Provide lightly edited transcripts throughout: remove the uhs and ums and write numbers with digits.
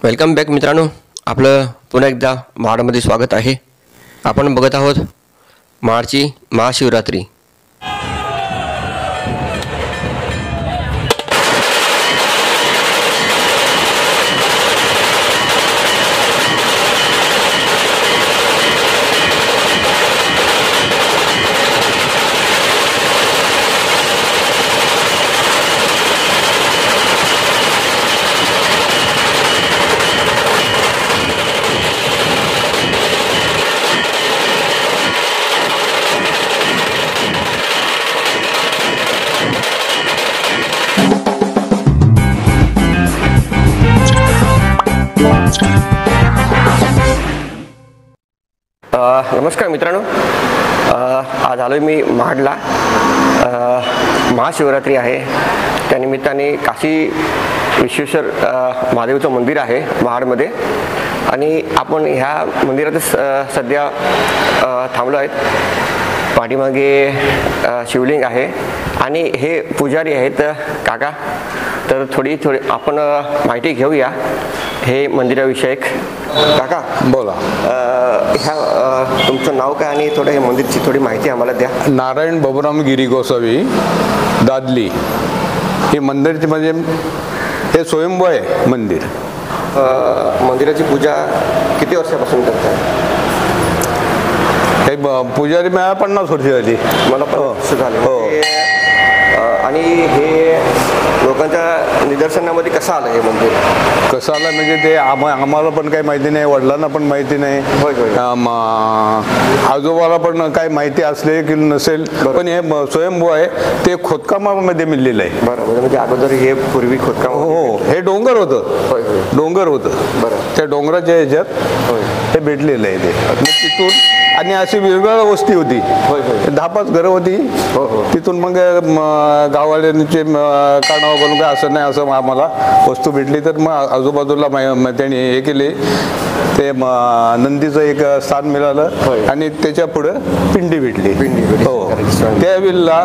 Welcome back मित्रांनो, आपलं पुन्हा एकदा महाडमध्ये स्वागत आहे। आपण बघत आहोत महाडची महाशिवरात्री। नमस्कार मित्रांनो, आज आलोय मी महाडला। महाशिवरात्री आहे, त्यानिमित्ताने काशी विश्वेश्वर महादेवचं मंदिर आहे महाडमध्ये आणि आपण ह्या मंदिरातच सध्या थांबलो आहेत। पाठीमागे शिवलिंग आहे आणि हे पुजारी आहेत काका। तर थोडी आपण माहिती घेऊया हे मंदिराविषयक। काका बोला, ह्या तुमचं नाव काय आणि थोडं हे मंदिरची थोडी माहिती आम्हाला द्या। नारायण बबुराम गिरी गोसावी दादली। हे मंदिरचे म्हणजे हे स्वयंभू आहे मंदिर। मंदिराची पूजा किती वर्षापासून करताय? हे पुजारी मला 50 वर्ष झाली। मला 50 वर्ष झाले। हो। आणि हे लोकांच्या निदर्शनामध्ये कसं आलं हे मंदिर? कसं आलं म्हणजे ते आम्हाला पण काही माहिती नाही, वडिलांना पण माहिती नाही, आजोबाला पण काही माहिती असले की नसेल, पण हे स्वयंभू आहे। ते खोदकामामध्ये मिळलेलं आहे। बरोबर, म्हणजे अगोदर हे पूर्वी खोदकाम? हो, हे डोंगर होतं। डोंगर होतं। बरं, त्या डोंगराच्या ह्याच्यात हे भेटलेलं आहे ते तिथून। आणि अशी वेगवेगळ्या वस्ती होती, 10-5 घरं होती। तिथून मग गाववाल्यांचे कानावर बनून काय असं नाही असं आम्हाला वस्तू भेटली, तर मग आजूबाजूला त्यांनी हे केले। ते नंदीचं एक स्थान मिळालं आणि त्याच्या पुढं पिंडी भेटली। हो, त्यावेळेला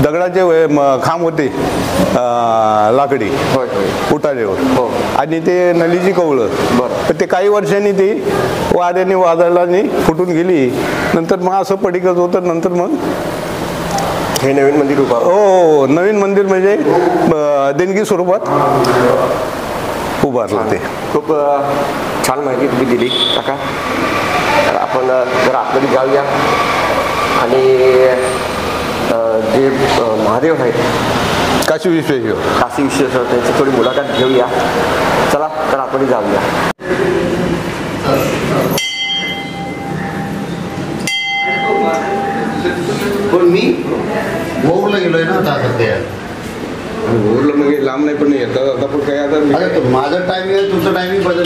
दगडाचे खांब होते लाकडी उटाल्यावर, आणि ते नलीची कवळं। तर ते काही वर्षांनी ती वाऱ्याने वादळाने फुटून गेली। नंतर मग असं पडिकच होतं। नंतर मग हे नवीन मंदिर उभा? हो, नवीन मंदिर म्हणजे देणगी स्वरूपात उभारलं ते। खूप छान माहिती तुम्ही दिली काका। आपण जरा आतमध्ये जाऊया आणि जे महादेव आहेत काशी विश्वेश्वर त्यांची थोडी मुलाखत घेऊया। चला तर आपण जाऊया। पण मी ओरला गेलोय ना आता सध्या। ओरला मग लांब नाही, पण येतात आता पण काय आता माझं टायमिंग आहे, तुमचं टायमिंग बदल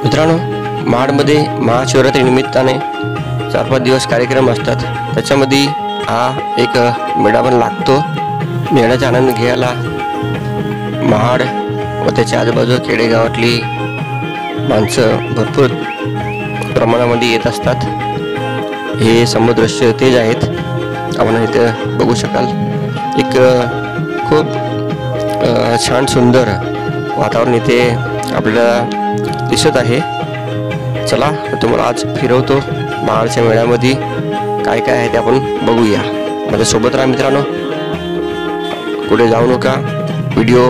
मित्रांनो, महाडमध्ये महाशिवरात्री निमित्ताने 4-5 दिवस कार्यक्रम असतात. त्याच्यामध्ये हा एक मेळा पण लागतो. मेळ्याचा आनंद घ्यायला महाड व त्याच्या आजूबाजू खेडेगावातली माणसं भरपूर प्रमाणामध्ये येत असतात. हे समुद्रदृश्य तेज आहेत, आपण इथे बघू शकाल. एक खूप छान सुंदर वातावरण इथे आपल्याला दिसत आहे. चला तुम्हाला आज फिरवतो महाडच्या मेळ्यामध्ये काय काय आहे ते आपण बघूया. माझ्यासोबत राहा मित्रांनो, कुठे जाऊ नका, व्हिडिओ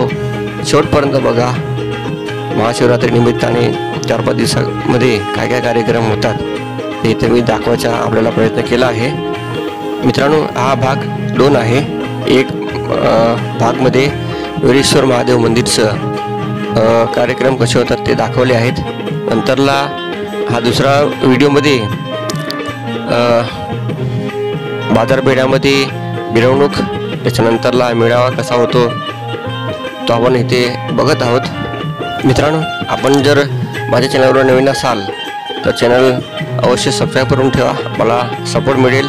शेवटपर्यंत बघा. महाशिवरात्री निमित्ताने 4-5 दिवसामध्ये काय काय कार्यक्रम होतात ते इथे मी दाखवायचा आपल्याला प्रयत्न केला आहे. मित्रांनो, हा भाग 2 आहे. एक भागमध्ये वीरेश्वर महादेव मंदिरचं कार्यक्रम कसे होतात ते दाखवले आहेत. नंतरला हा दुसरा व्हिडिओमध्ये बाजारपेठामध्ये मिरवणूक, त्याच्यानंतरला मेळावा कसा होतो तो आपण इथे बघत आहोत. मित्रांनो, आपण जर माझ्या चॅनलवर नवीन असाल तर चॅनल अवश्य सबस्क्राईब करून ठेवा, मला सपोर्ट मिळेल.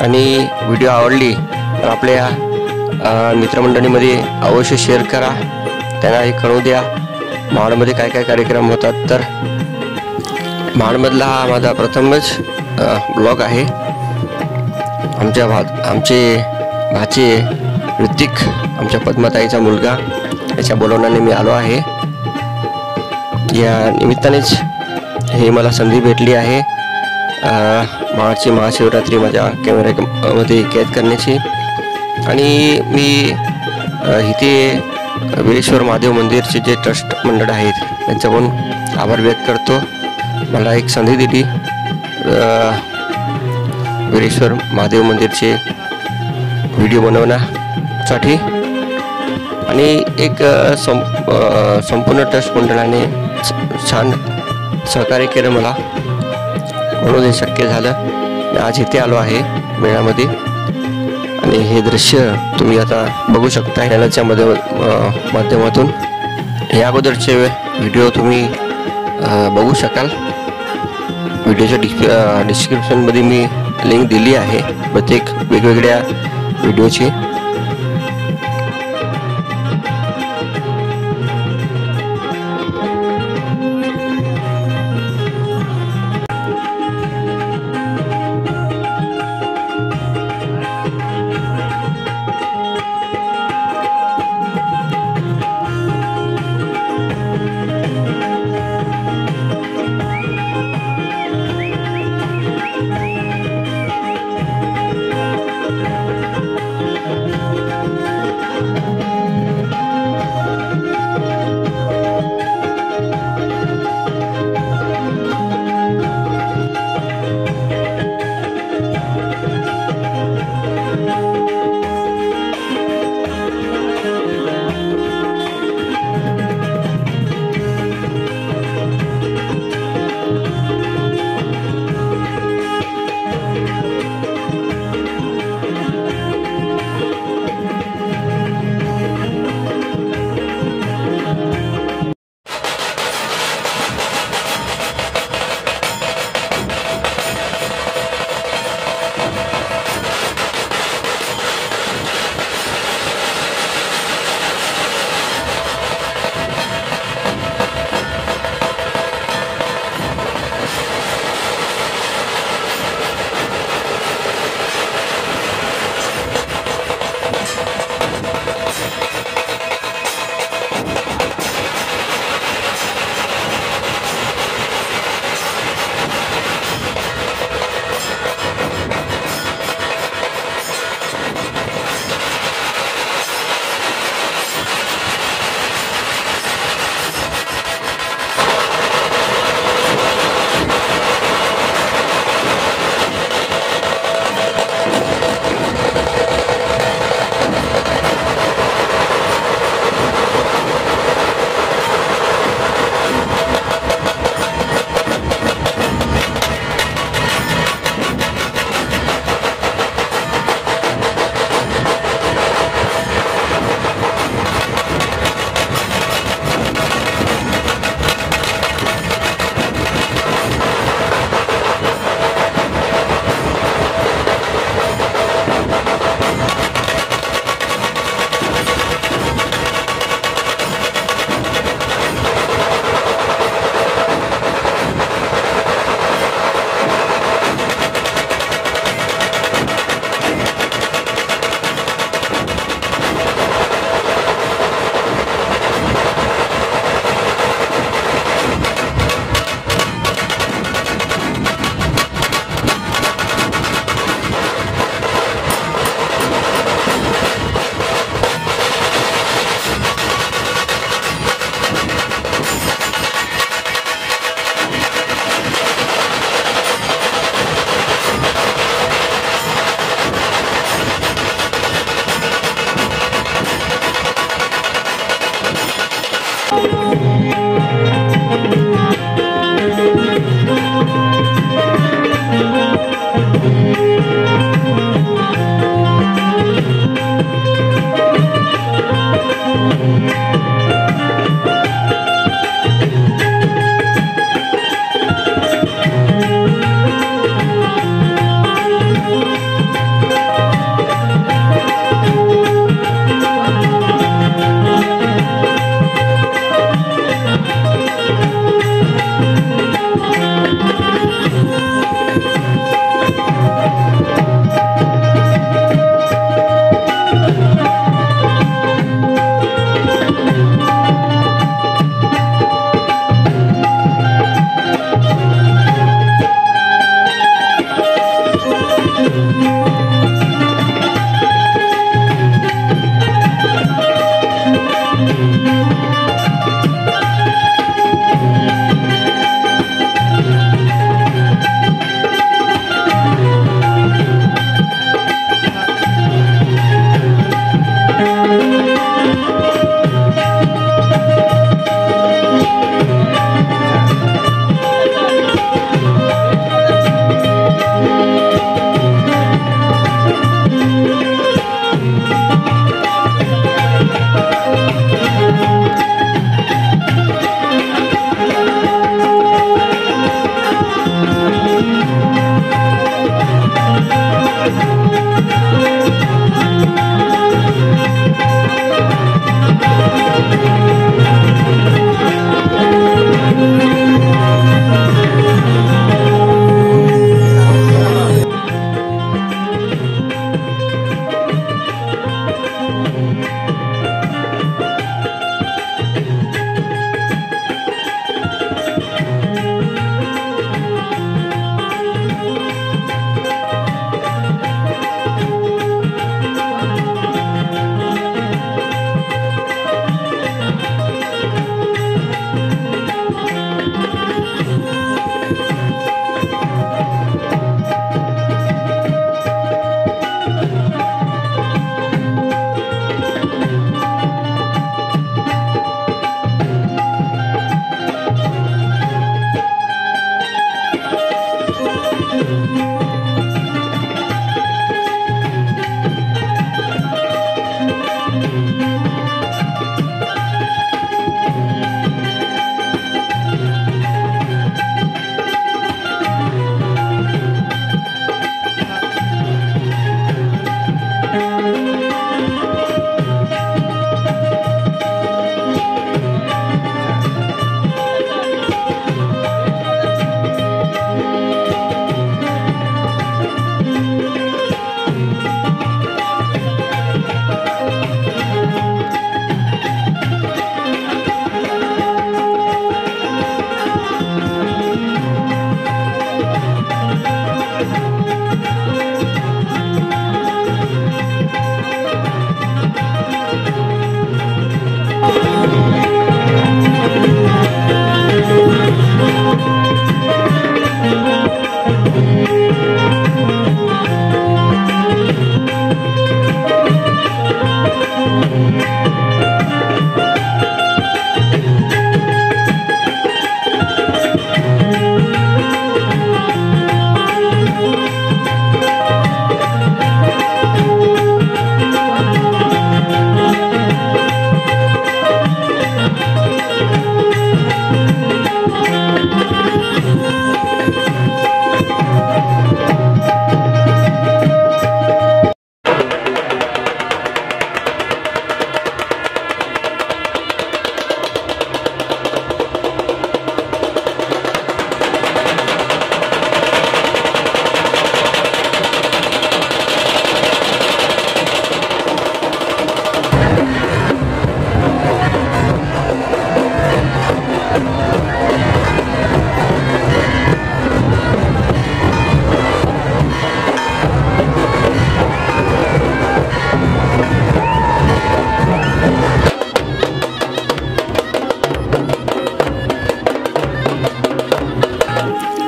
आणि व्हिडिओ आवडली तर आपल्या मित्रमंडळीमध्ये अवश्य शेअर करा, त्यांनाही कळू द्या महाडमध्ये काय काय कार्यक्रम होतात. तर महाडमधला हा माझा प्रथमच ब्लॉग आहे. आमचे भाचे ऋतिक, आमच्या पद्माताईचा मुलगा, याच्या बोलवण्याने मी आलो आहे. या निमित्तानेच हे मला संधी भेटली आहे महाडची महाशिवरात्री माझ्या कॅमेऱ्यामध्ये कैद करण्याची. आणि मी इथे वीरेश्वर महादेव मंदिरचे जे ट्रस्ट मंडळ आहेत त्यांचा पण आभार व्यक्त करतो. मला एक संधी दिली वीरेश्वर महादेव मंदिरचे व्हिडिओ बनवण्यासाठी. आणि एक संपूर्ण ट्रस्ट मंडळाने छान सहकार्य केलं मला, म्हणून हे शक्य झालं. आज इथे आलो आहे मेळ्यामध्ये. आणि हे दृश्य तुम्ही आता बघू शकता चॅनलच्या माध्यमातून. या अगोदरचे व्हिडिओ तुम्ही बघू शकाल. व्हिडिओच्या डिस्क्रिप्शनमध्ये मी लिंक दिली आहे प्रत्येक वेगवेगळ्या व्हिडिओची.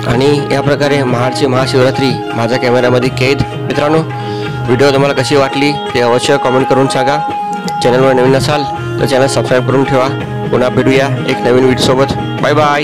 आणि या प्रकारे महाडची महाशिवरात्री माझ्या कॅमेऱ्यामध्ये कैद. मित्रांनो, व्हिडिओ तुम्हाला कशी वाटली ते अवश्य कमेंट करून सांगा. चॅनलवर नवीन असाल तर चॅनल सबस्क्राईब करून ठेवा. पुन्हा भेटूया एक नवीन व्हिडिओ सोबत. Bye bye.